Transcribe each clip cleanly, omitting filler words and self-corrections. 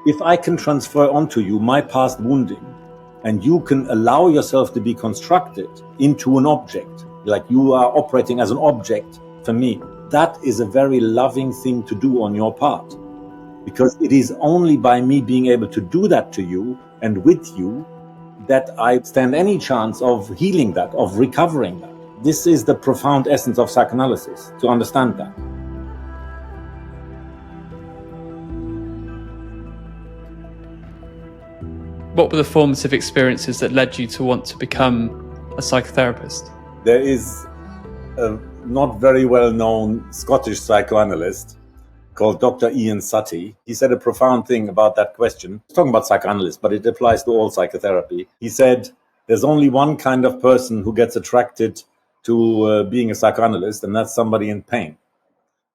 If I can transfer onto you my past wounding, and you can allow yourself to be constructed into an object, like you are operating as an object for me, that is a very loving thing to do on your part. Because it is only by me being able to do that to you and with you that I stand any chance of healing that, of recovering that. This is the profound essence of psychoanalysis, to understand that. What were the formative experiences that led you to want to become a psychotherapist? There is a not very well-known Scottish psychoanalyst called Dr. Ian Suttie. He said a profound thing about that question. He's talking about psychoanalysts, but it applies to all psychotherapy. He said, there's only one kind of person who gets attracted to being a psychoanalyst, and that's somebody in pain.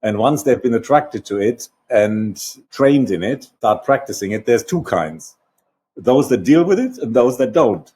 And once they've been attracted to it and trained in it, start practicing it, there's two kinds. Those that deal with it and those that don't.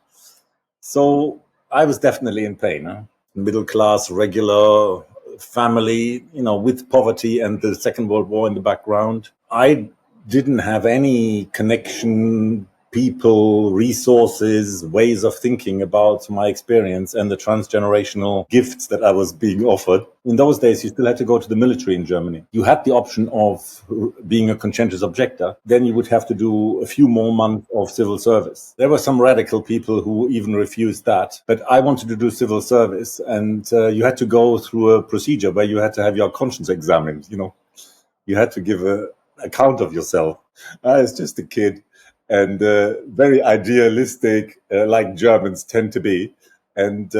So I was definitely in pain. Middle class, regular family, with poverty and the Second World War in the background. I didn't have any connection, people, resources, ways of thinking about my experience and the transgenerational gifts that I was being offered. In those days, you still had to go to the military in Germany. You had the option of being a conscientious objector. Then you would have to do a few more months of civil service. There were some radical people who even refused that. But I wanted to do civil service, and you had to go through a procedure where you had to have your conscience examined. You had to give an account of yourself. I was just a kid. And very idealistic, like Germans tend to be. And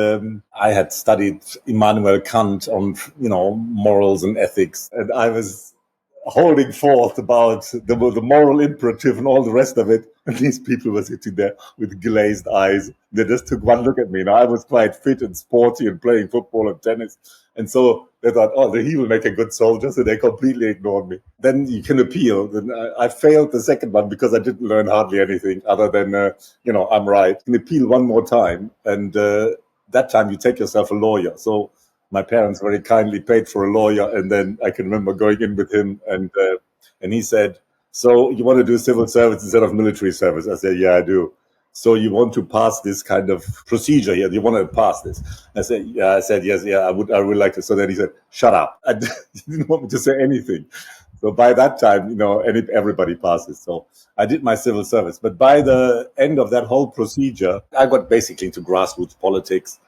I had studied Immanuel Kant on, morals and ethics. And I was holding forth about the moral imperative and all the rest of it. And these people were sitting there with glazed eyes. They just took one look at me. I was quite fit and sporty and playing football and tennis. And so they thought, he will make a good soldier. So they completely ignored me. Then you can appeal. Then I failed the second one because I didn't learn hardly anything other than, I'm right. You can appeal one more time. And that time you take yourself a lawyer. So my parents very kindly paid for a lawyer. And then I can remember going in with him and he said, so you want to do civil service instead of military service? I said, yeah, I do. So you want to pass this kind of procedure here? You want to pass this? I said, yeah. I said, yes, yeah, I would like to. So then he said, shut up. I didn't want me to say anything. So by that time, everybody passes. So I did my civil service. But by the end of that whole procedure, I got basically into grassroots politics,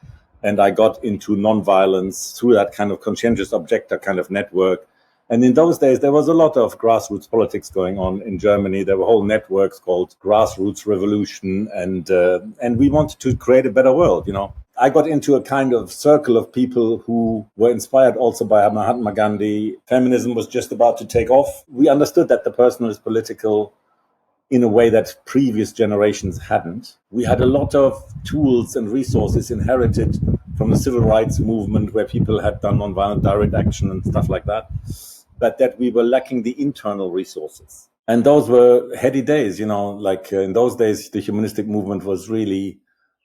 and I got into nonviolence through that kind of conscientious objector kind of network. And in those days, there was a lot of grassroots politics going on in Germany. There were whole networks called Grassroots Revolution, and we wanted to create a better world, I got into a kind of circle of people who were inspired also by Mahatma Gandhi. Feminism was just about to take off. We understood that the personal is political in a way that previous generations hadn't. We had a lot of tools and resources inherited from the civil rights movement, where people had done nonviolent direct action and stuff like that, but that we were lacking the internal resources. And those were heady days, in those days, the humanistic movement was really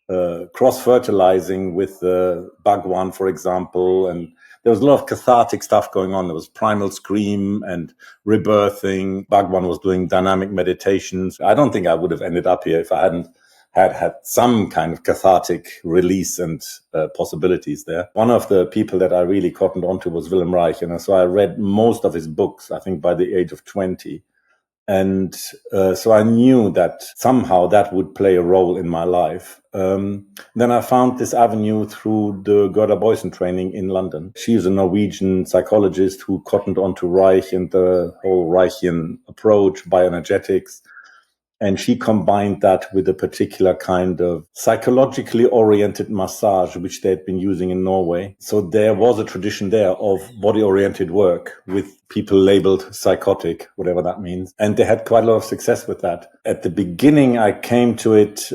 cross-fertilizing with Bhagwan, for example, and there was a lot of cathartic stuff going on. There was primal scream and rebirthing. Bhagwan was doing dynamic meditations. I don't think I would have ended up here if I hadn't had some kind of cathartic release and possibilities there. One of the people that I really cottoned onto was Wilhelm Reich, so I read most of his books, I think by the age of 20. And so I knew that somehow that would play a role in my life. Then I found this avenue through the Gerda Boysen training in London. She is a Norwegian psychologist who cottoned onto Reich and the whole Reichian approach, bioenergetics. And she combined that with a particular kind of psychologically oriented massage, which they'd been using in Norway. So there was a tradition there of body-oriented work with people labeled psychotic, whatever that means. And they had quite a lot of success with that. At the beginning, I came to it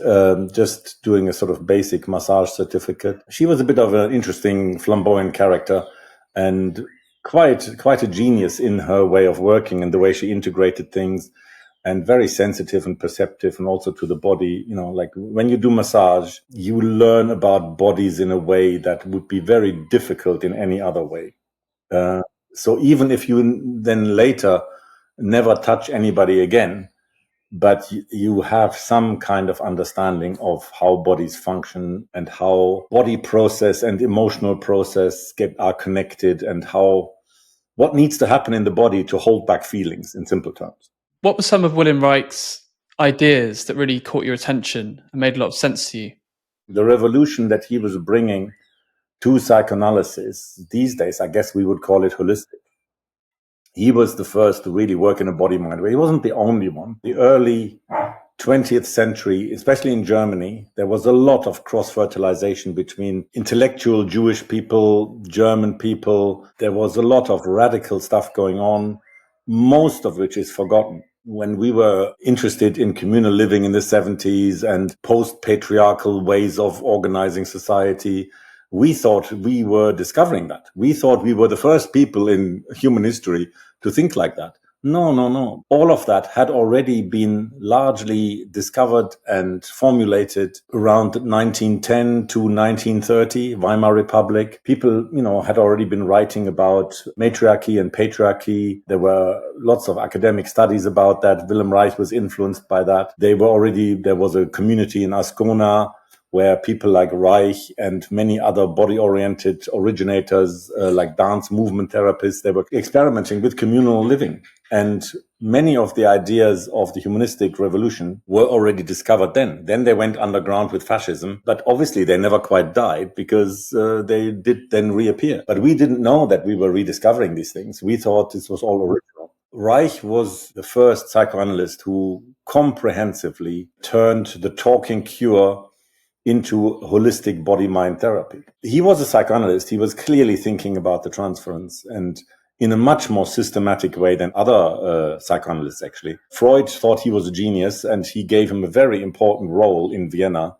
just doing a sort of basic massage certificate. She was a bit of an interesting, flamboyant character and quite a genius in her way of working and the way she integrated things. And very sensitive and perceptive, and also to the body. Like when you do massage, you learn about bodies in a way that would be very difficult in any other way. So even if you then later never touch anybody again, but you have some kind of understanding of how bodies function and how body process and emotional process are connected, and what needs to happen in the body to hold back feelings, in simple terms. What were some of Wilhelm Reich's ideas that really caught your attention and made a lot of sense to you? The revolution that he was bringing to psychoanalysis these days, I guess we would call it holistic. He was the first to really work in a body-mind way. He wasn't the only one. The early 20th century, especially in Germany, there was a lot of cross-fertilization between intellectual Jewish people, German people. There was a lot of radical stuff going on, most of which is forgotten. When we were interested in communal living in the 70s and post-patriarchal ways of organizing society, we thought we were discovering that. We thought we were the first people in human history to think like that. No. All of that had already been largely discovered and formulated around 1910 to 1930, Weimar Republic. People, had already been writing about matriarchy and patriarchy. There were lots of academic studies about that. Wilhelm Reich was influenced by that. There was a community in Ascona where people like Reich and many other body-oriented originators, like dance movement therapists, they were experimenting with communal living. And many of the ideas of the humanistic revolution were already discovered then. Then they went underground with fascism, but obviously they never quite died because they did then reappear. But we didn't know that we were rediscovering these things. We thought this was all original. Reich was the first psychoanalyst who comprehensively turned the talking cure into holistic body-mind therapy. He was a psychoanalyst. He was clearly thinking about the transference, and in a much more systematic way than other psychoanalysts, actually. Freud thought he was a genius, and he gave him a very important role in Vienna.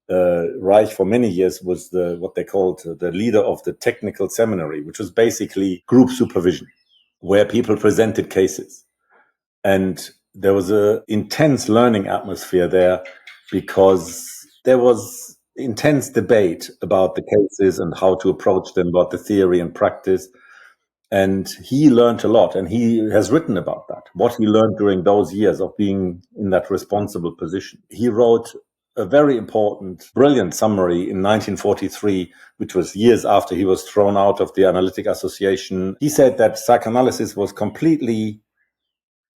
Reich, for many years, was what they called the leader of the technical seminary, which was basically group supervision, where people presented cases. And there was an intense learning atmosphere there because there was intense debate about the cases and how to approach them, about the theory and practice. And he learned a lot, and he has written about that, what he learned during those years of being in that responsible position. He wrote a very important, brilliant summary in 1943, which was years after he was thrown out of the Analytic Association. He said that psychoanalysis was completely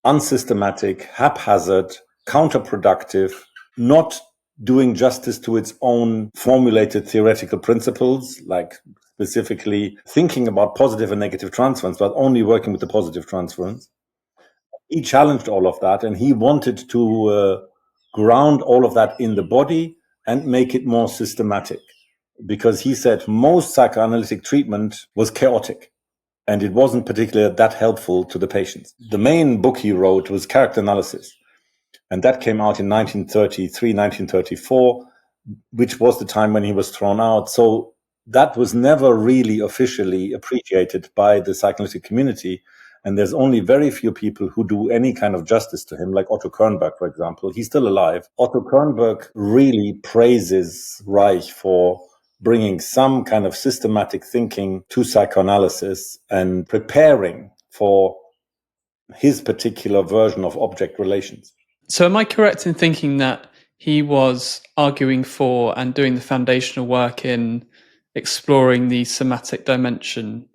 unsystematic, haphazard, counterproductive, not doing justice to its own formulated theoretical principles, like specifically thinking about positive and negative transference, but only working with the positive transference. He challenged all of that, and he wanted to ground all of that in the body and make it more systematic, because he said most psychoanalytic treatment was chaotic and it wasn't particularly that helpful to the patients. The main book he wrote was Character Analysis, and that came out in 1933, 1934, which was the time when he was thrown out. So that was never really officially appreciated by the psychoanalytic community. And there's only very few people who do any kind of justice to him, like Otto Kernberg, for example. He's still alive. Otto Kernberg really praises Reich for bringing some kind of systematic thinking to psychoanalysis and preparing for his particular version of object relations. So am I correct in thinking that he was arguing for and doing the foundational work in exploring the somatic dimension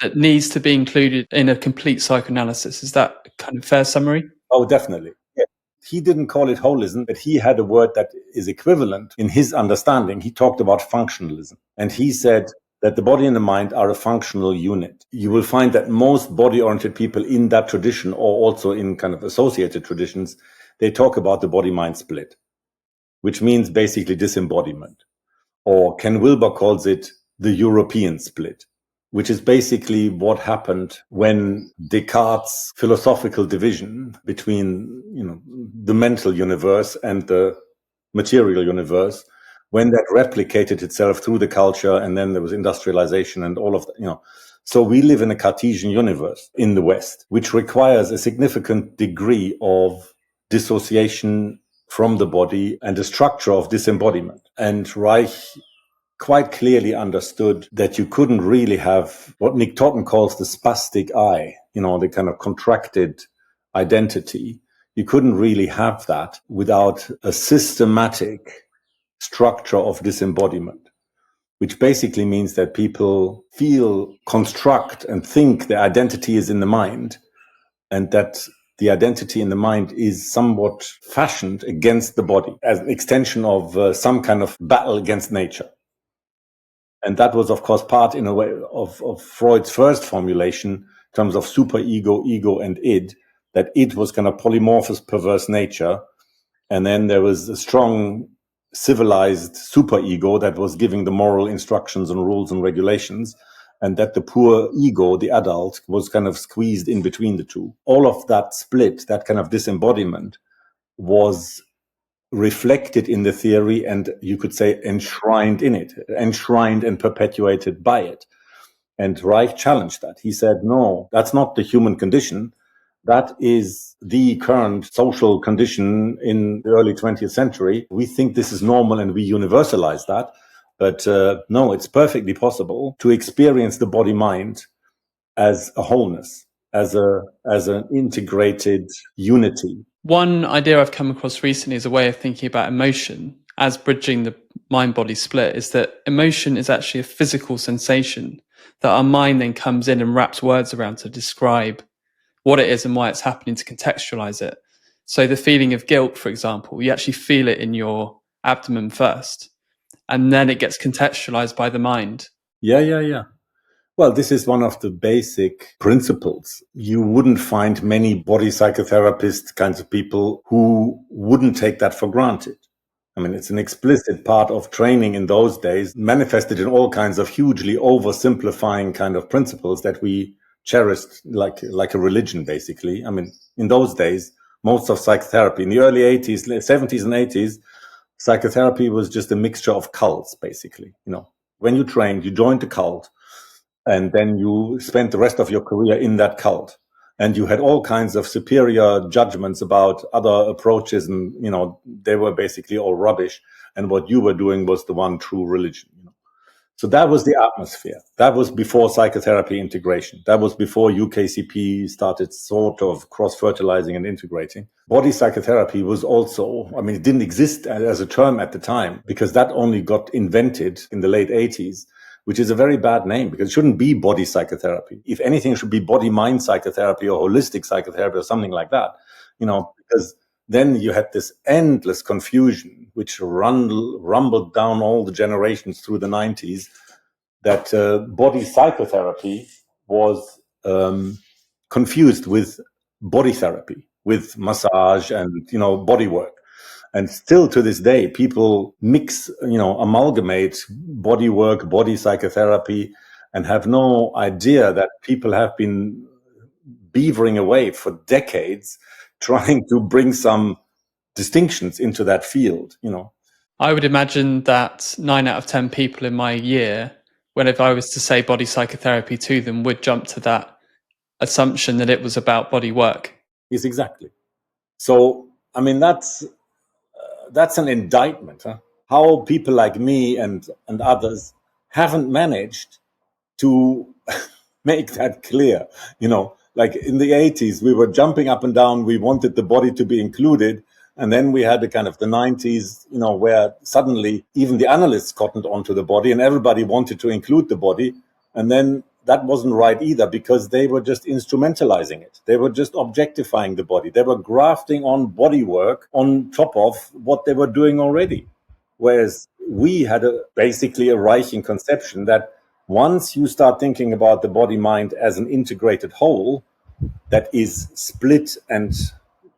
that needs to be included in a complete psychoanalysis? Is that a kind of fair summary? Oh, definitely. Yeah. He didn't call it holism, but he had a word that is equivalent in his understanding. He talked about functionalism, and he said that the body and the mind are a functional unit. You will find that most body-oriented people in that tradition, or also in kind of associated traditions, they talk about the body-mind split, which means basically disembodiment. Or Ken Wilber calls it the European split, which is basically what happened when Descartes' philosophical division between, the mental universe and the material universe, when that replicated itself through the culture, and then there was industrialization and all of that, So we live in a Cartesian universe in the West, which requires a significant degree of dissociation from the body and a structure of disembodiment. And Reich quite clearly understood that you couldn't really have what Nick Totten calls the spastic I, the kind of contracted identity. You couldn't really have that without a systematic structure of disembodiment, which basically means that people feel, construct, and think their identity is in the mind, and that the identity in the mind is somewhat fashioned against the body as an extension of some kind of battle against nature. And that was, of course, part in a way of Freud's first formulation in terms of superego, ego, and id, that id was kind of polymorphous, perverse nature. And then there was a strong civilized superego that was giving the moral instructions and rules and regulations, and that the poor ego, the adult, was kind of squeezed in between the two. All of that split, that kind of disembodiment, was reflected in the theory and, you could say, enshrined in it, enshrined and perpetuated by it. And Reich challenged that. He said, no, that's not the human condition. That is the current social condition in the early 20th century. We think this is normal and we universalize that. But no, it's perfectly possible to experience the body-mind as a wholeness, as an integrated unity. One idea I've come across recently as a way of thinking about emotion as bridging the mind-body split is that emotion is actually a physical sensation that our mind then comes in and wraps words around to describe what it is and why it's happening, to contextualize it. So the feeling of guilt, for example, you actually feel it in your abdomen first, and then it gets contextualized by the mind. Yeah. Well, this is one of the basic principles. You wouldn't find many body psychotherapist kinds of people who wouldn't take that for granted. I mean, it's an explicit part of training in those days, manifested in all kinds of hugely oversimplifying kind of principles that we cherished like a religion, basically. I mean, in those days, most of psychotherapy in the early 80s, 70s and 80s, psychotherapy was just a mixture of cults, basically. You know, when you trained, you joined the cult, and then you spent the rest of your career in that cult. And you had all kinds of superior judgments about other approaches, and, you know, they were basically all rubbish. And what you were doing was the one true religion. You know? So that was the atmosphere. That was before psychotherapy integration. That was before UKCP started sort of cross-fertilizing and integrating. Body psychotherapy was also, I mean, it didn't exist as a term at the time, because that only got invented in the late 80s. Which is a very bad name, because it shouldn't be body psychotherapy. If anything, it should be body-mind psychotherapy or holistic psychotherapy or something like that, you know, because then you had this endless confusion, which rumbled down all the generations through the 90s, that body psychotherapy was confused with body therapy, with massage and, you know, body work. And still to this day, people mix, you know, amalgamate body work, body psychotherapy, and have no idea that people have been beavering away for decades trying to bring some distinctions into that field, you know. I would imagine that 9 out of 10 people in my year, whenever I was to say body psychotherapy to them, would jump to that assumption that it was about body work. Yes, exactly. So, I mean, that's an indictment, huh? How people like me and others haven't managed to make that clear. You know, like in the 80s, we were jumping up and down. We wanted the body to be included. And then we had the kind of the 90s, you know, where suddenly even the analysts cottoned onto the body and everybody wanted to include the body. And then that wasn't right either, because they were just instrumentalizing it. They were just objectifying the body. They were grafting on body work on top of what they were doing already. Whereas we had basically a Reichian conception that once you start thinking about the body-mind as an integrated whole that is split and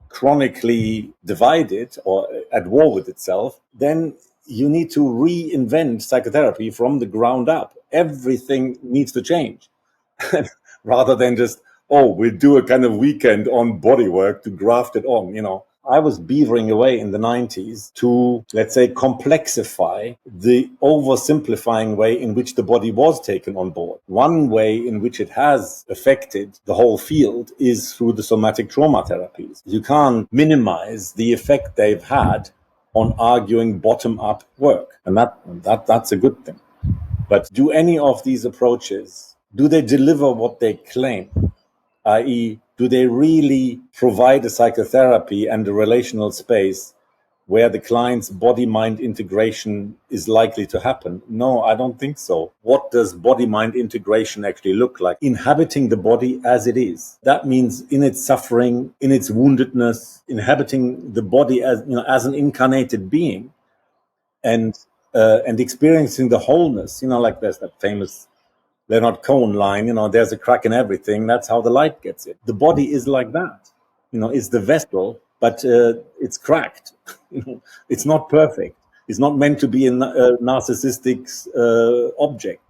chronically divided or at war with itself, then you need to reinvent psychotherapy from the ground up. Everything needs to change rather than just, we'll do a kind of weekend on body work to graft it on, you know. I was beavering away in the 90s to, let's say, complexify the oversimplifying way in which the body was taken on board. One way in which it has affected the whole field is through the somatic trauma therapies. You can't minimize the effect they've had on arguing bottom-up work. And that's a good thing. But do any of these approaches, do they deliver what they claim? i.e., do they really provide a psychotherapy and a relational space where the client's body-mind integration is likely to happen? No, I don't think so. What does body-mind integration actually look like? Inhabiting the body as it is. That means in its suffering, in its woundedness, inhabiting the body as, as an incarnated being, and experiencing the wholeness. Like there's that famous Leonard Cohen line, there's a crack in everything. That's how the light gets in. The body is like that. It's the vessel, but it's cracked. It's not perfect. It's not meant to be a narcissistic object.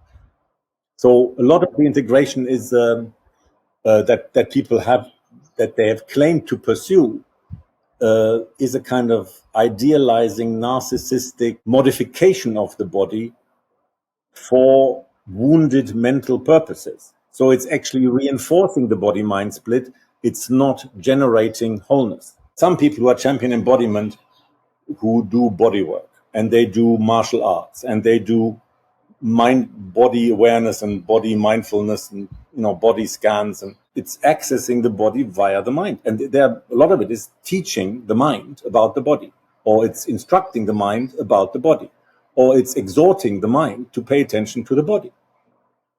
So a lot of the integration is that people have, that they have claimed to pursue, is a kind of idealizing narcissistic modification of the body for wounded mental purposes. So it's actually reinforcing the body-mind split. It's not generating wholeness. Some people who are champion embodiment, who do body work, and they do martial arts, and they do mind-body awareness and body mindfulness, and body scans, and it's accessing the body via the mind. And a lot of it is teaching the mind about the body, or it's instructing the mind about the body, or it's exhorting the mind to pay attention to the body.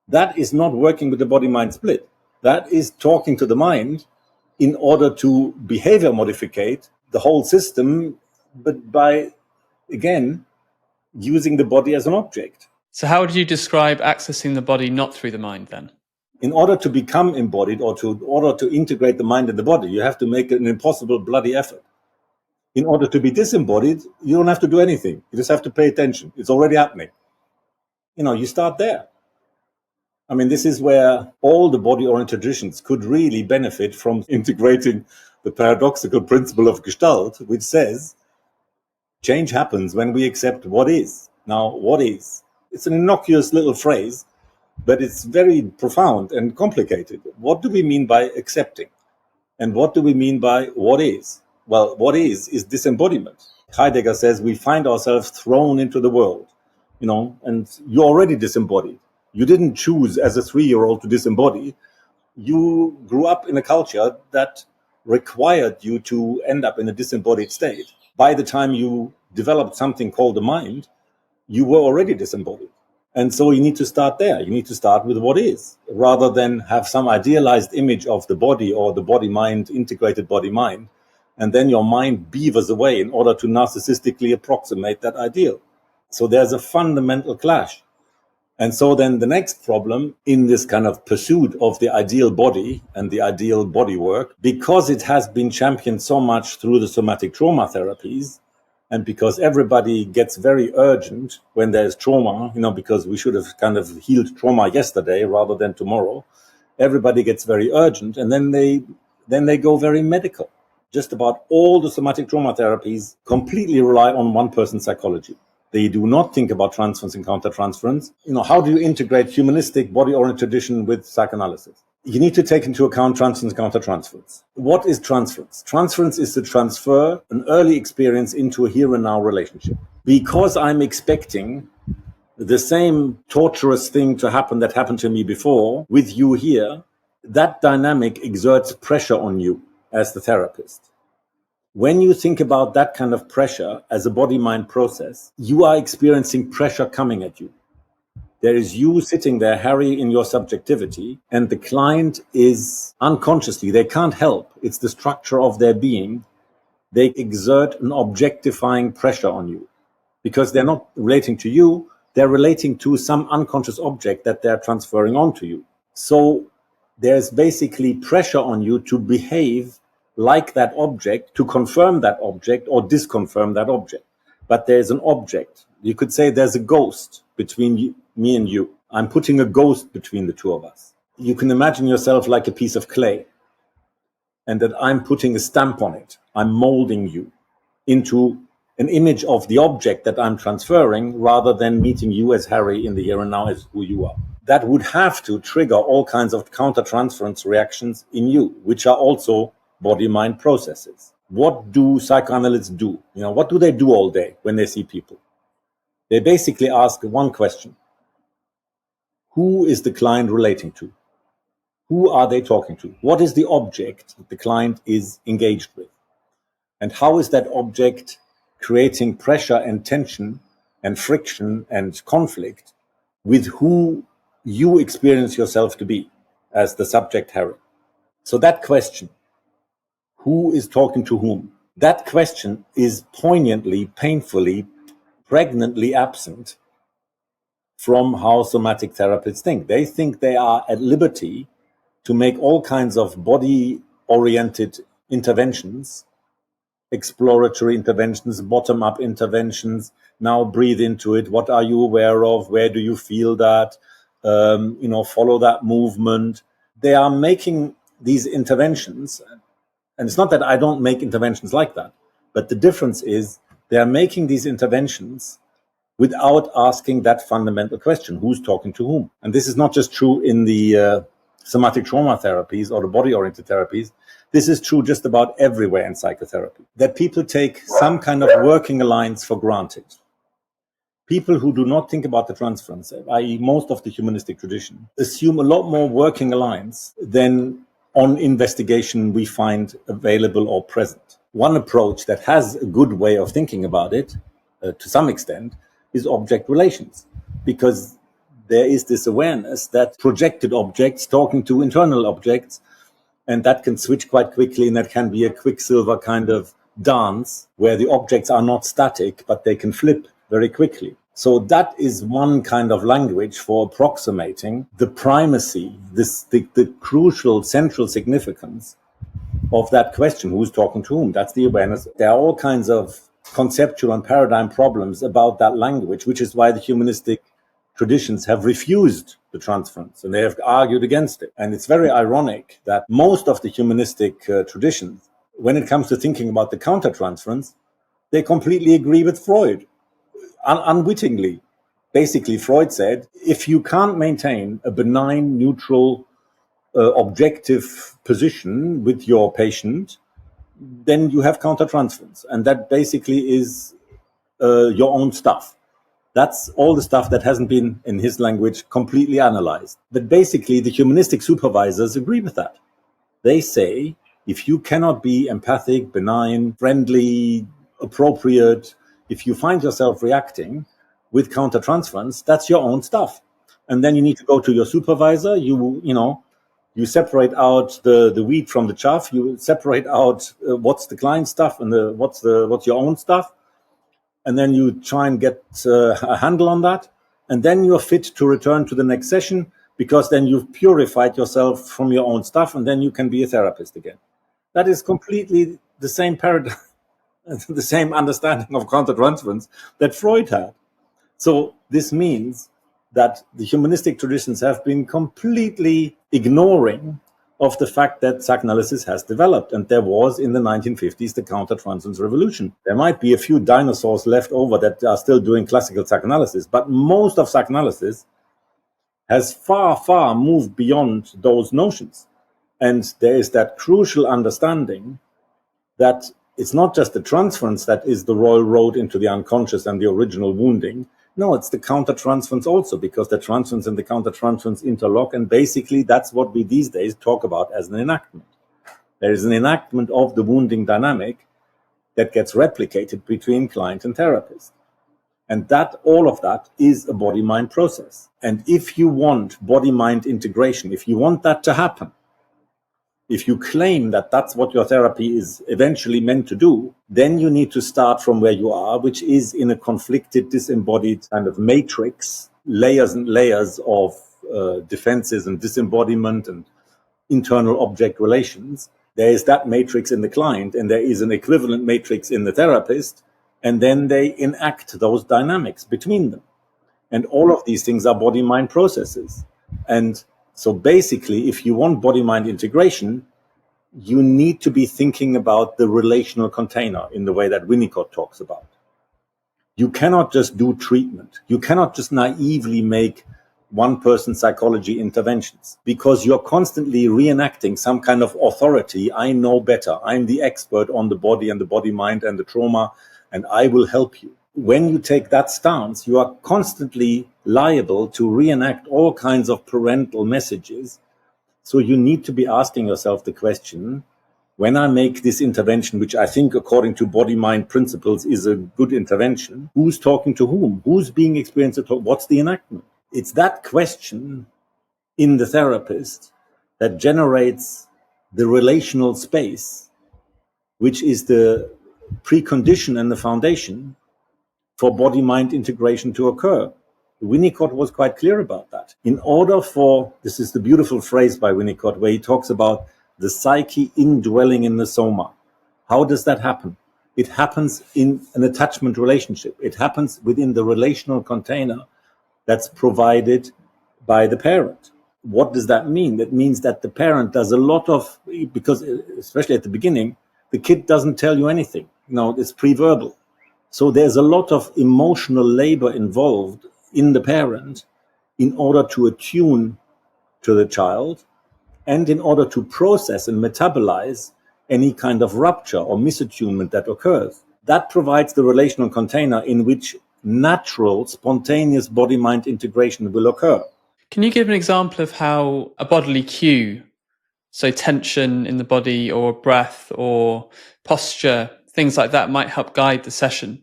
That is not working with the body-mind split. That is talking to the mind in order to behavior modificate the whole system, but by, again, using the body as an object. So how would you describe accessing the body not through the mind then? In order to become embodied, or in order to integrate the mind and the body, you have to make an impossible bloody effort. In order to be disembodied, you don't have to do anything. You just have to pay attention. It's already happening. You start there. I mean, this is where all the body-oriented traditions could really benefit from integrating the paradoxical principle of Gestalt, which says change happens when we accept what is. Now, what is? It's an innocuous little phrase, but it's very profound and complicated. What do we mean by accepting? And what do we mean by what is? Well, what is disembodiment. Heidegger says we find ourselves thrown into the world, and you're already disembodied. You didn't choose as a 3-year-old to disembody. You grew up in a culture that required you to end up in a disembodied state. By the time you developed something called the mind, you were already disembodied. And so you need to start there. You need to start with what is, rather than have some idealized image of the body or the body-mind, integrated body-mind, and then your mind beavers away in order to narcissistically approximate that ideal. So there's a fundamental clash. And so then the next problem in this kind of pursuit of the ideal body and the ideal body work, because it has been championed so much through the somatic trauma therapies, and because everybody gets very urgent when there's trauma, because we should have kind of healed trauma yesterday rather than tomorrow, everybody gets very urgent, and then they go very medical. Just about all the somatic trauma therapies completely rely on one person's psychology. They do not think about transference and countertransference. How do you integrate humanistic body-oriented tradition with psychoanalysis? You need to take into account transference and countertransference. What is transference? Transference is to transfer an early experience into a here and now relationship. Because I'm expecting the same torturous thing to happen that happened to me before with you here, that dynamic exerts pressure on you as the therapist. When you think about that kind of pressure as a body-mind process, you are experiencing pressure coming at you. There is you sitting there, Harry, in your subjectivity, and the client is unconsciously, they can't help. It's the structure of their being. They exert an objectifying pressure on you because they're not relating to you. They're relating to some unconscious object that they're transferring onto you. So there's basically pressure on you to behave like that object, to confirm that object or disconfirm that object. But there's an object. You could say there's a ghost between me and you. I'm putting a ghost between the two of us. You can imagine yourself like a piece of clay, and that I'm putting a stamp on it. I'm molding you into an image of the object that I'm transferring, rather than meeting you as Harry in the here and now as who you are. That would have to trigger all kinds of countertransference reactions in you, which are also body-mind processes. What do psychoanalysts do? What do they do all day when they see people? They basically ask one question. Who is the client relating to? Who are they talking to? What is the object that the client is engaged with? And how is that object creating pressure and tension and friction and conflict with who you experience yourself to be as the subject Harry? So that question, who is talking to whom? That question is poignantly, painfully, pregnantly absent from how somatic therapists think. They think they are at liberty to make all kinds of body-oriented interventions, exploratory interventions, bottom-up interventions. Now breathe into it. What are you aware of? Where do you feel that? Follow that movement. They are making these interventions, and it's not that I don't make interventions like that, but the difference is they are making these interventions without asking that fundamental question, who's talking to whom? And this is not just true in the somatic trauma therapies or the body-oriented therapies. This is true just about everywhere in psychotherapy, that people take some kind of working alliance for granted. People who do not think about the transference, i.e. most of the humanistic tradition, assume a lot more working alliance than on investigation we find available or present. One approach that has a good way of thinking about it, to some extent, is object relations, because there is this awareness that projected objects talking to internal objects, and that can switch quite quickly, and that can be a quicksilver kind of dance where the objects are not static, but they can flip very quickly. So that is one kind of language for approximating the primacy, the crucial central significance of that question, who's talking to whom? That's the awareness. There are all kinds of conceptual and paradigm problems about that language, which is why the humanistic traditions have refused the transference and they have argued against it. And it's very ironic that most of the humanistic traditions, when it comes to thinking about the countertransference, they completely agree with Freud, unwittingly. Basically, Freud said, if you can't maintain a benign, neutral, objective position with your patient, then you have countertransference. And that basically is your own stuff. That's all the stuff that hasn't been, in his language, completely analyzed. But basically, the humanistic supervisors agree with that. They say, if you cannot be empathic, benign, friendly, appropriate, if you find yourself reacting with countertransference, that's your own stuff. And then you need to go to your supervisor. You separate out the wheat from the chaff. You separate out what's the client stuff and what's your own stuff. And then you try and get a handle on that. And then you're fit to return to the next session, because then you've purified yourself from your own stuff, and then you can be a therapist again. That is completely the same paradigm, the same understanding of countertransference that Freud had. So this means that the humanistic traditions have been completely ignoring of the fact that psychoanalysis has developed. And there was, in the 1950s, the countertransference revolution. There might be a few dinosaurs left over that are still doing classical psychoanalysis, but most of psychoanalysis has far, far moved beyond those notions. And there is that crucial understanding that it's not just the transference that is the royal road into the unconscious and the original wounding. No, it's the countertransference also, because the transference and the countertransference interlock, and basically that's what we these days talk about as an enactment. There is an enactment of the wounding dynamic that gets replicated between client and therapist. And that, all of that, is a body-mind process. And if you want body-mind integration, if you want that to happen, if you claim that that's what your therapy is eventually meant to do, then you need to start from where you are, which is in a conflicted, disembodied kind of matrix, layers and layers of defenses and disembodiment and internal object relations. There is that matrix in the client, and there is an equivalent matrix in the therapist, and then they enact those dynamics between them. And all of these things are body-mind processes. And so basically, if you want body-mind integration, you need to be thinking about the relational container in the way that Winnicot talks about. You cannot just do treatment. You cannot just naively make one-person psychology interventions, because you're constantly reenacting some kind of authority. I know better. I'm the expert on the body and the body-mind and the trauma, and I will help you. When you take that stance, you are constantly liable to reenact all kinds of parental messages So you need to be asking yourself the question, when I make this intervention, which I think according to body-mind principles is a good intervention, who's talking to whom? Who's being experienced at all? What's the enactment? It's that question in the therapist that generates the relational space, which is the precondition and the foundation for body-mind integration to occur. Winnicot was quite clear about that. In order for, this is the beautiful phrase by Winnicot, where he talks about the psyche indwelling in the soma. How does that happen? It happens in an attachment relationship. It happens within the relational container that's provided by the parent. What does that mean? That means that the parent does a lot of, because especially at the beginning, the kid doesn't tell you anything. It's pre-verbal. So there's a lot of emotional labor involved in the parent in order to attune to the child and in order to process and metabolize any kind of rupture or misattunement that occurs. That provides the relational container in which natural, spontaneous body-mind integration will occur. Can you give an example of how a bodily cue, so tension in the body or breath or posture, things like that, might help guide the session?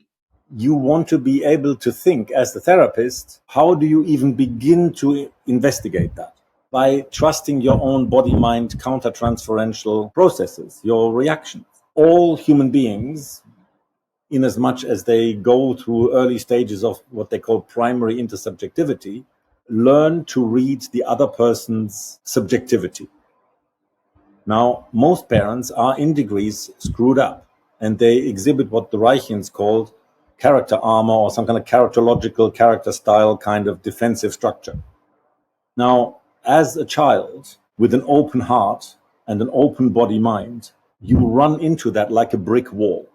You want to be able to think as the therapist, how do you even begin to investigate that? By trusting your own body-mind countertransferential processes, your reactions. All human beings, in as much as they go through early stages of what they call primary intersubjectivity, learn to read the other person's subjectivity. Now, most parents are in degrees screwed up, and they exhibit what the Reichians called character armor or some kind of characterological, character style kind of defensive structure. Now, as a child with an open heart and an open body mind, you run into that like a brick wall.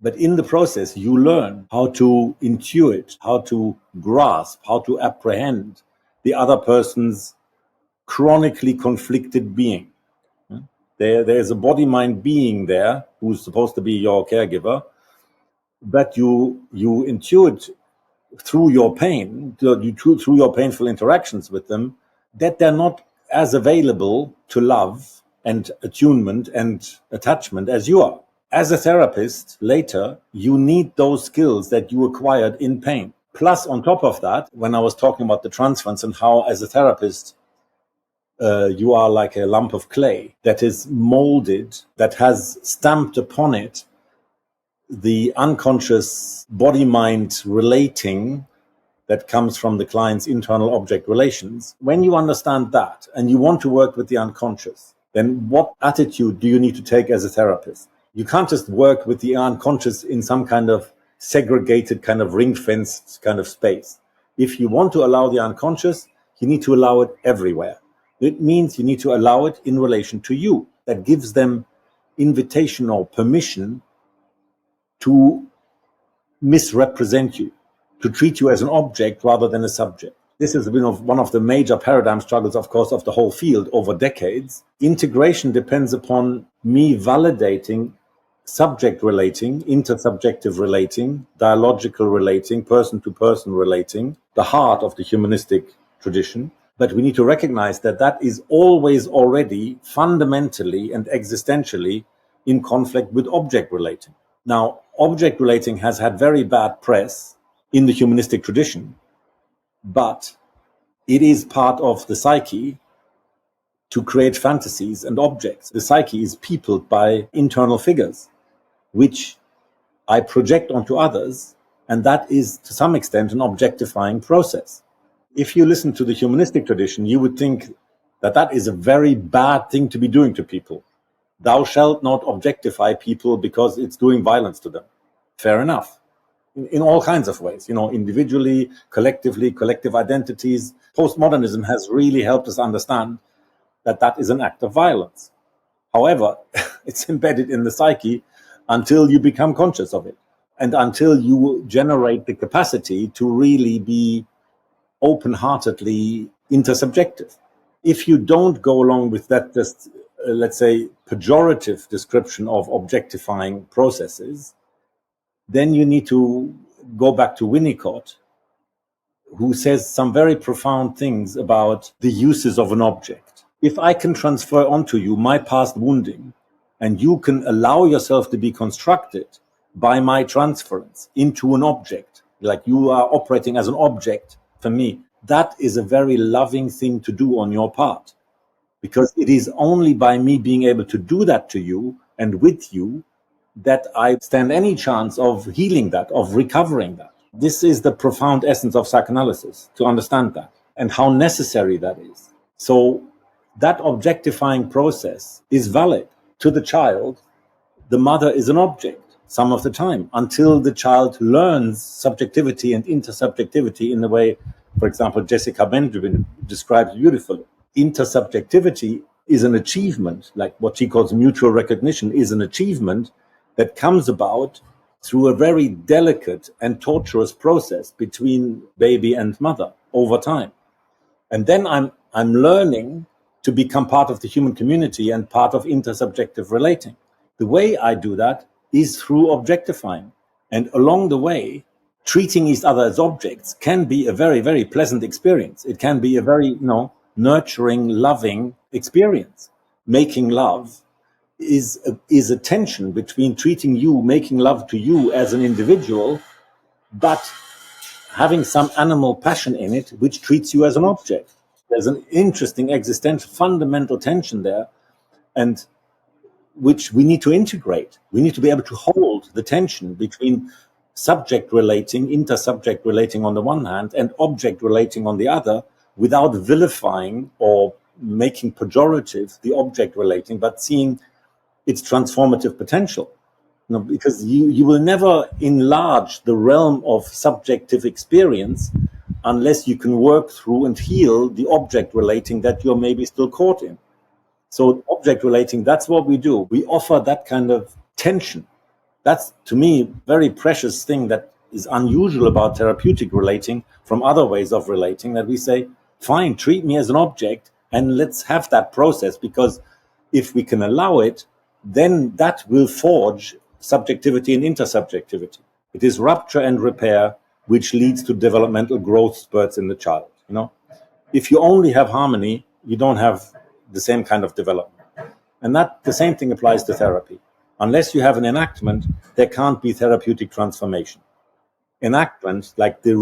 But in the process, you learn how to intuit, how to grasp, how to apprehend the other person's chronically conflicted being. There's a body-mind being there who's supposed to be your caregiver, but you intuit through your pain, through your painful interactions with them, that they're not as available to love and attunement and attachment as you are. As a therapist, later, you need those skills that you acquired in pain. Plus, on top of that, when I was talking about the transference and how, as a therapist, you are like a lump of clay that is molded, that has stamped upon it the unconscious body-mind relating that comes from the client's internal object relations. When you understand that and you want to work with the unconscious, then what attitude do you need to take as a therapist? You can't just work with the unconscious in some kind of segregated, kind of ring-fenced kind of space. If you want to allow the unconscious, you need to allow it everywhere. It means you need to allow it in relation to you. That gives them invitation or permission to misrepresent you, to treat you as an object rather than a subject. This has been one of the major paradigm struggles, of course, of the whole field over decades. Integration depends upon me validating subject relating, intersubjective relating, dialogical relating, person-to-person relating, the heart of the humanistic tradition. But we need to recognize that that is always already fundamentally and existentially in conflict with object relating. Now, object relating has had very bad press in the humanistic tradition, but it is part of the psyche to create fantasies and objects. The psyche is peopled by internal figures, which I project onto others, and that is to some extent an objectifying process. If you listen to the humanistic tradition, you would think that that is a very bad thing to be doing to people. Thou shalt not objectify people because it's doing violence to them. Fair enough. In all kinds of ways, individually, collectively, collective identities. Postmodernism has really helped us understand that that is an act of violence. However, it's embedded in the psyche until you become conscious of it and until you generate the capacity to really be open-heartedly intersubjective. If you don't go along with that just, let's say, pejorative description of objectifying processes, then you need to go back to Winnicot, who says some very profound things about the uses of an object. if I can transfer onto you my past wounding, and you can allow yourself to be constructed by my transference into an object, like you are operating as an object for me, that is a very loving thing to do on your part. Because it is only by me being able to do that to you and with you that I stand any chance of healing that, of recovering that. This is the profound essence of psychoanalysis, to understand that and how necessary that is. So that objectifying process is valid to the child. The mother is an object some of the time until the child learns subjectivity and intersubjectivity in the way, for example, Jessica Benjamin describes beautifully. Intersubjectivity is an achievement, like what she calls mutual recognition, is an achievement that comes about through a very delicate and torturous process between baby and mother over time. And then I'm learning to become part of the human community and part of intersubjective relating. The way I do that is through objectifying. And along the way, treating each other as objects can be a very, very pleasant experience. It can be a very, nurturing, loving experience. Making love is a tension between treating you, making love to you as an individual, but having some animal passion in it, which treats you as an object. There's an interesting existential fundamental tension there, and which we need to integrate. We need to be able to hold the tension between subject relating, intersubject relating on the one hand, and object relating on the other, without vilifying or making pejorative the object relating, but seeing its transformative potential. Because you will never enlarge the realm of subjective experience unless you can work through and heal the object relating that you're maybe still caught in. So object relating, that's what we do. We offer that kind of tension. That's, to me, very precious thing that is unusual about therapeutic relating from other ways of relating, that we say, fine, treat me as an object and let's have that process, because if we can allow it, then that will forge subjectivity and intersubjectivity. It is rupture and repair which leads to developmental growth spurts in the child. If you only have harmony, you don't have the same kind of development. And that the same thing applies to therapy. Unless you have an enactment, there can't be therapeutic transformation. Enactment, like the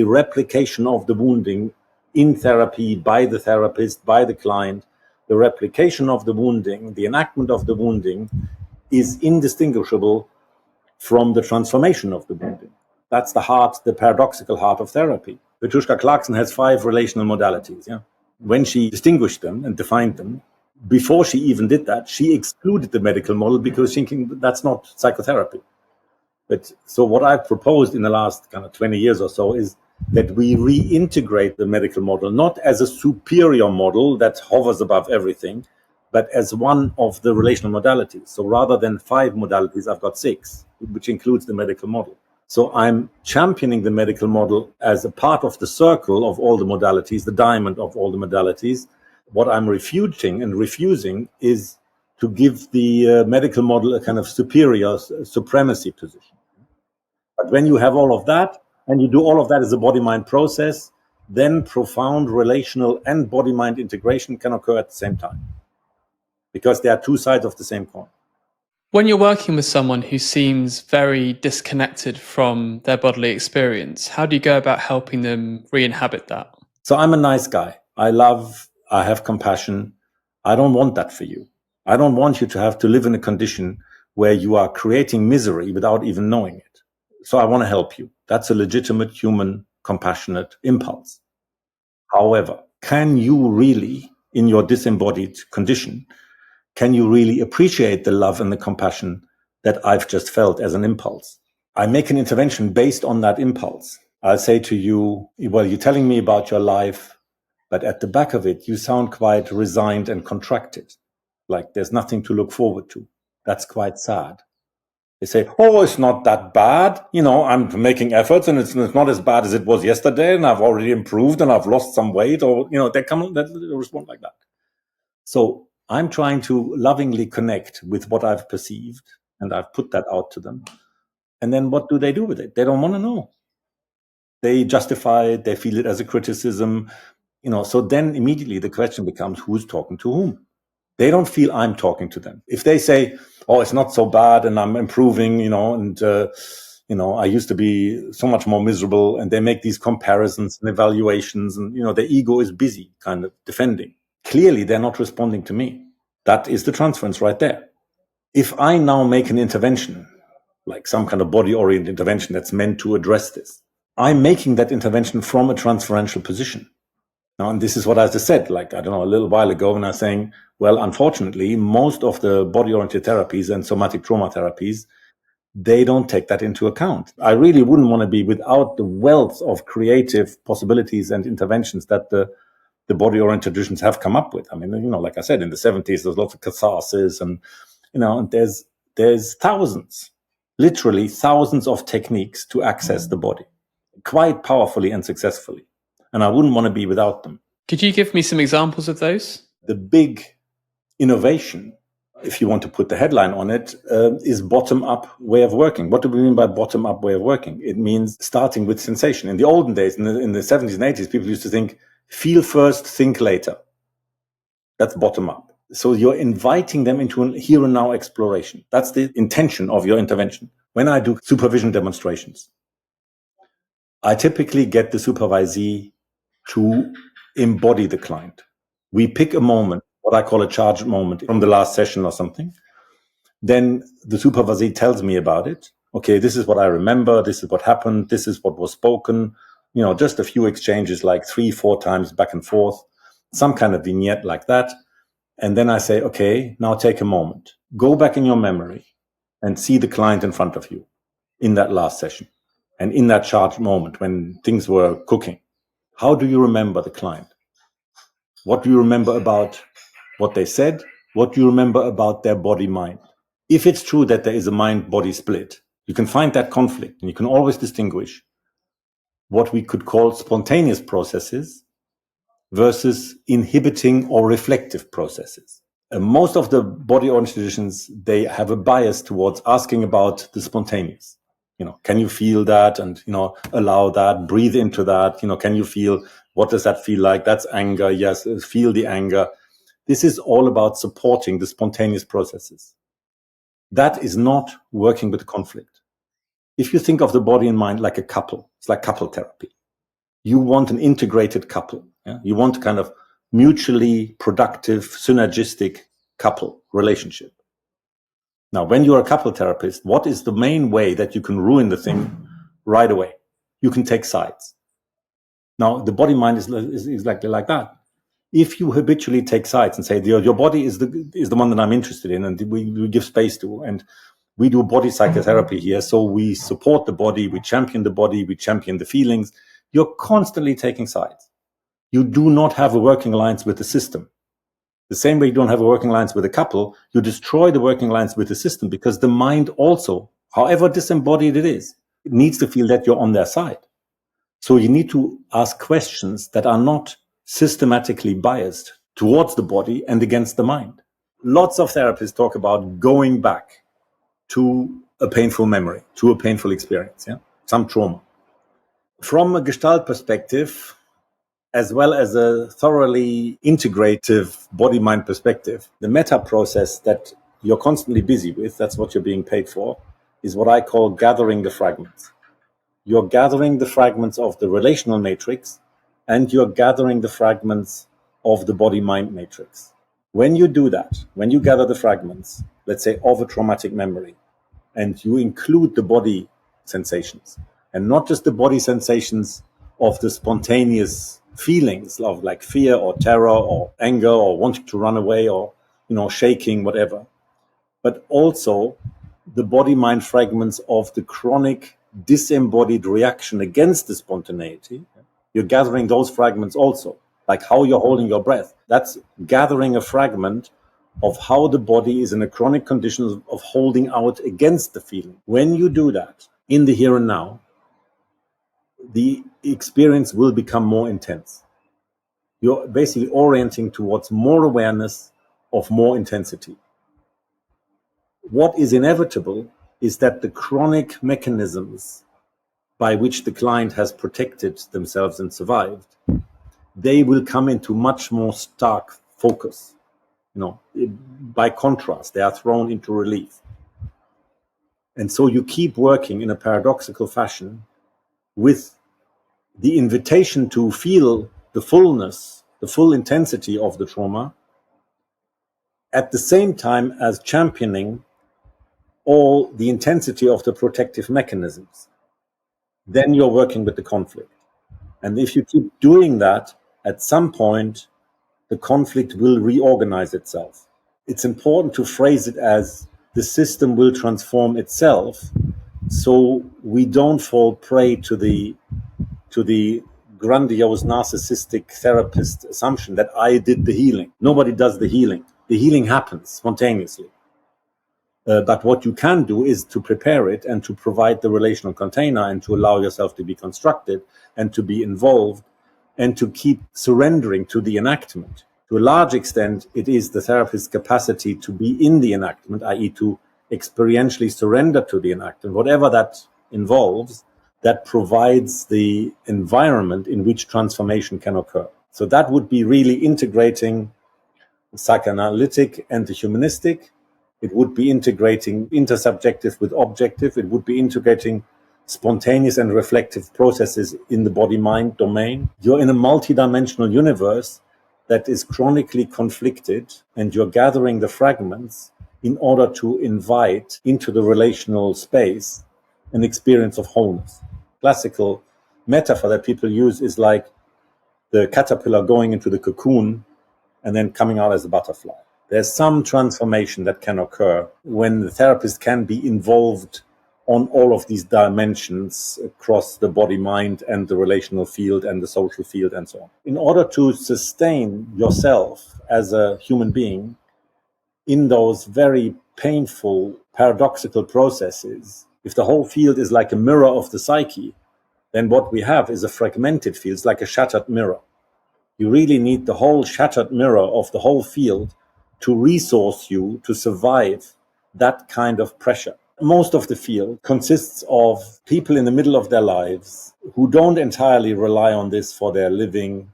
replication of the wounding in therapy by the therapist, by the client, the replication of the wounding, the enactment of the wounding is indistinguishable from the transformation of the wounding. That's the heart, the paradoxical heart of therapy. Petruska Clarkson has 5 relational modalities. Yeah? When she distinguished them and defined them, before she even did that, she excluded the medical model because thinking that's not psychotherapy. But so what I've proposed in the last kind of 20 years or so is that we reintegrate the medical model, not as a superior model that hovers above everything, but as one of the relational modalities. So rather than 5 modalities, I've got 6, which includes the medical model. So I'm championing the medical model as a part of the circle of all the modalities, the diamond of all the modalities. What I'm refuting and refusing is to give the medical model a kind of superior supremacy position. But when you have all of that, and you do all of that as a body-mind process, then profound relational and body-mind integration can occur at the same time, because they are 2 sides of the same coin. When you're working with someone who seems very disconnected from their bodily experience, how do you go about helping them re-inhabit that? So I'm a nice guy. I have compassion. I don't want that for you. I don't want you to have to live in a condition where you are creating misery without even knowing it. So I want to help you. That's a legitimate human, compassionate impulse. However, can you really, in your disembodied condition, can you really appreciate the love and the compassion that I've just felt as an impulse? I make an intervention based on that impulse. I'll say to you, well, you're telling me about your life, but at the back of it, you sound quite resigned and contracted, like there's nothing to look forward to. That's quite sad. They say, oh, it's not that bad. I'm making efforts and it's not as bad as it was yesterday, and I've already improved and I've lost some weight, or, they respond like that. So I'm trying to lovingly connect with what I've perceived, and I've put that out to them. And then what do they do with it? They don't want to know. They justify it. They feel it as a criticism. So then immediately the question becomes, who's talking to whom? They don't feel I'm talking to them. If they say, oh, it's not so bad and I'm improving, and I used to be so much more miserable, and they make these comparisons and evaluations, and their ego is busy kind of defending. Clearly they're not responding to me. That is the transference right there. If I now make an intervention, like some kind of body-oriented intervention that's meant to address this, I'm making that intervention from a transferential position. Now, and this is what I just said, a little while ago, when I was saying, well, unfortunately, most of the body-oriented therapies and somatic trauma therapies, they don't take that into account. I really wouldn't want to be without the wealth of creative possibilities and interventions that the body-oriented traditions have come up with. I mean, like I said, in the 70s, there's lots of catharsis, and there's thousands, literally thousands of techniques to access the body quite powerfully and successfully. And I wouldn't want to be without them. Could you give me some examples of those? The big innovation, if you want to put the headline on it, is bottom-up way of working. What do we mean by bottom-up way of working? It means starting with sensation. In the olden days, in the 70s and 80s, people used to think, feel first, think later. That's bottom-up. So you're inviting them into a here and now exploration. That's the intention of your intervention. When I do supervision demonstrations, I typically get the supervisee to embody the client. We pick a moment, what I call a charged moment from the last session or something. Then the supervisee tells me about it. Okay, this is what I remember. This is what happened. This is what was spoken. Just a few exchanges, like 3-4 times back and forth, some kind of vignette like that. And then I say, okay, now take a moment. Go back in your memory and see the client in front of you in that last session and in that charged moment when things were cooking. How do you remember the client? What do you remember about what they said? What do you remember about their body-mind? If it's true that there is a mind-body split, you can find that conflict, and you can always distinguish what we could call spontaneous processes versus inhibiting or reflective processes. Most of the body-oriented traditions, they have a bias towards asking about the spontaneous. Can you feel that? And, allow that, breathe into that. Can you feel, what does that feel like? That's anger. Yes, feel the anger. This is all about supporting the spontaneous processes. That is not working with the conflict. If you think of the body and mind like a couple, it's like couple therapy. You want an integrated couple. Yeah? You want a kind of mutually productive, synergistic couple relationship. Now, when you're a couple therapist, what is the main way that you can ruin the thing right away? You can take sides. Now, the body mind is exactly like that. If you habitually take sides and say, your body is the one that I'm interested in, and we give space to, and we do body psychotherapy here, so we support the body, we champion the feelings, you're constantly taking sides. You do not have a working alliance with the system. The same way you don't have a working alliance with a couple, you destroy the working alliance with the system, because the mind also, however disembodied it is, it needs to feel that you're on their side. So you need to ask questions that are not systematically biased towards the body and against the mind. Lots of therapists talk about going back to a painful memory, to a painful experience, some trauma. From a Gestalt perspective, as well as a thoroughly integrative body-mind perspective, the meta process that you're constantly busy with, that's what you're being paid for, is what I call gathering the fragments. You're gathering the fragments of the relational matrix, and you're gathering the fragments of the body-mind matrix. When you do that, when you gather the fragments, let's say of a traumatic memory, and you include the body sensations, and not just the body sensations of the spontaneous feelings of like fear or terror or anger or wanting to run away or, shaking, whatever, but also the body-mind fragments of the chronic disembodied reaction against the spontaneity. You're gathering those fragments also, like how you're holding your breath. That's gathering a fragment of how the body is in a chronic condition of holding out against the feeling. When you do that in the here and now, the experience will become more intense. You're basically orienting towards more awareness of more intensity. What is inevitable is that the chronic mechanisms by which the client has protected themselves and survived they will come into much more stark focus. By contrast, they are thrown into relief. And so you keep working in a paradoxical fashion with the invitation to feel the fullness, the full intensity of the trauma, at the same time as championing all the intensity of the protective mechanisms. Then you're working with the conflict. And if you keep doing that, at some point, the conflict will reorganize itself. It's important to phrase it as the system will transform itself, so we don't fall prey to the grandiose narcissistic therapist assumption that I did the healing. Nobody does the healing. The healing happens spontaneously. But what you can do is to prepare it and to provide the relational container and to allow yourself to be constructed and to be involved and to keep surrendering to the enactment. To a large extent, it is the therapist's capacity to be in the enactment, i.e. to experientially surrender to the enactment, whatever that involves, that provides the environment in which transformation can occur. So that would be really integrating psychoanalytic and the humanistic. It would be integrating intersubjective with objective. It would be integrating spontaneous and reflective processes in the body-mind domain. You're in a multidimensional universe that is chronically conflicted, and you're gathering the fragments in order to invite into the relational space an experience of wholeness. Classical metaphor that people use is like the caterpillar going into the cocoon and then coming out as a butterfly. There's some transformation that can occur when the therapist can be involved on all of these dimensions across the body, mind, and the relational field and the social field and so on. In order to sustain yourself as a human being in those very painful, paradoxical processes, if the whole field is like a mirror of the psyche, then what we have is a fragmented field. It's like a shattered mirror. You really need the whole shattered mirror of the whole field to resource you to survive that kind of pressure. Most of the field consists of people in the middle of their lives who don't entirely rely on this for their living.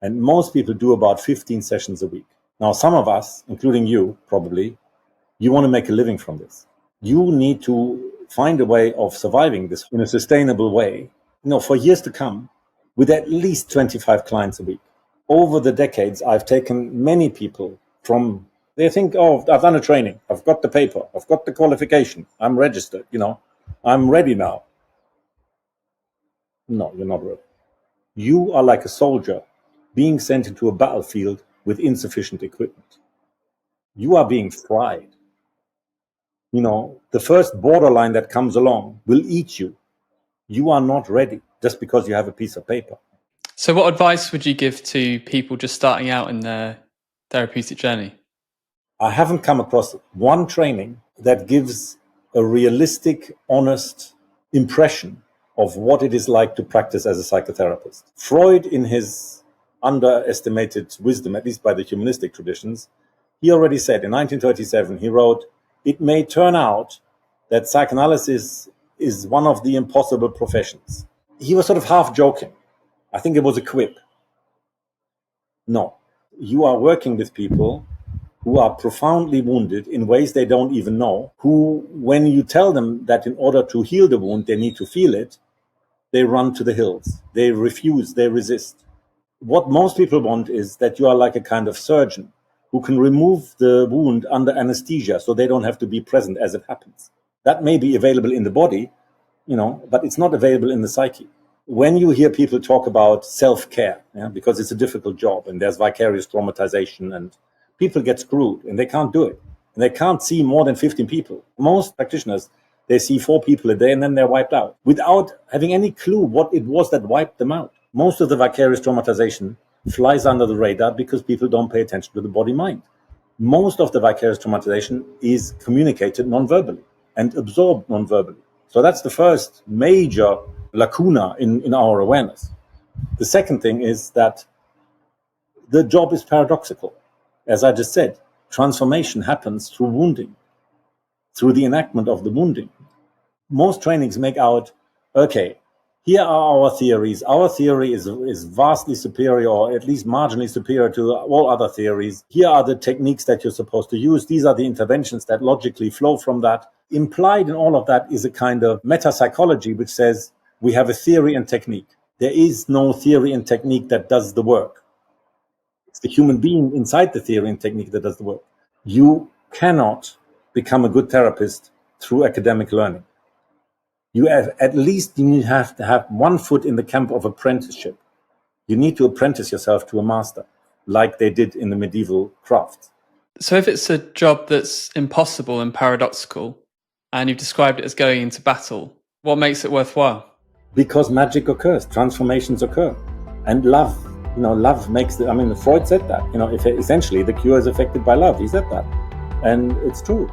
And most people do about 15 sessions a week. Now, some of us, including you, probably, you want to make a living from this. You need to find a way of surviving this in a sustainable way, for years to come, with at least 25 clients a week. Over the decades, I've taken many people from, they think, oh, I've done a training, I've got the paper, I've got the qualification, I'm registered, I'm ready now. No, you're not ready. You are like a soldier being sent into a battlefield with insufficient equipment. You are being fried. The first borderline that comes along will eat you. You are not ready just because you have a piece of paper. So what advice would you give to people just starting out in their therapeutic journey? I haven't come across one training that gives a realistic, honest impression of what it is like to practice as a psychotherapist. Freud, in his underestimated wisdom, at least by the humanistic traditions, he already said in 1937, he wrote, "It may turn out that psychoanalysis is one of the impossible professions." He was sort of half joking. I think it was a quip. No, you are working with people who are profoundly wounded in ways they don't even know, who, when you tell them that in order to heal the wound, they need to feel it, they run to the hills. They refuse, they resist. What most people want is that you are like a kind of surgeon who can remove the wound under anesthesia so they don't have to be present as it happens. That may be available in the body, but it's not available in the psyche. When you hear people talk about self-care, because it's a difficult job and there's vicarious traumatization and people get screwed and they can't do it. And they can't see more than 15 people. Most practitioners, they see 4 people a day and then they're wiped out without having any clue what it was that wiped them out. Most of the vicarious traumatization flies under the radar because people don't pay attention to the body-mind. Most of the vicarious traumatization is communicated non-verbally and absorbed non-verbally. So that's the first major lacuna in our awareness. The second thing is that the job is paradoxical. As I just said, transformation happens through wounding, through the enactment of the wounding. Most trainings make out, okay, Here are our theories. Our theory is vastly superior, or at least marginally superior to all other theories. Here are the techniques that you're supposed to use. These are the interventions that logically flow from that. Implied in all of that is a kind of meta-psychology which says we have a theory and technique. There is no theory and technique that does the work. It's the human being inside the theory and technique that does the work. You cannot become a good therapist through academic learning. You have to have one foot in the camp of apprenticeship. You need to apprentice yourself to a master, like they did in the medieval crafts. So if it's a job that's impossible and paradoxical, and you've described it as going into battle, what makes it worthwhile? Because magic occurs, transformations occur, and love. Love makes Freud said that. If essentially the cure is affected by love. He said that, and it's true.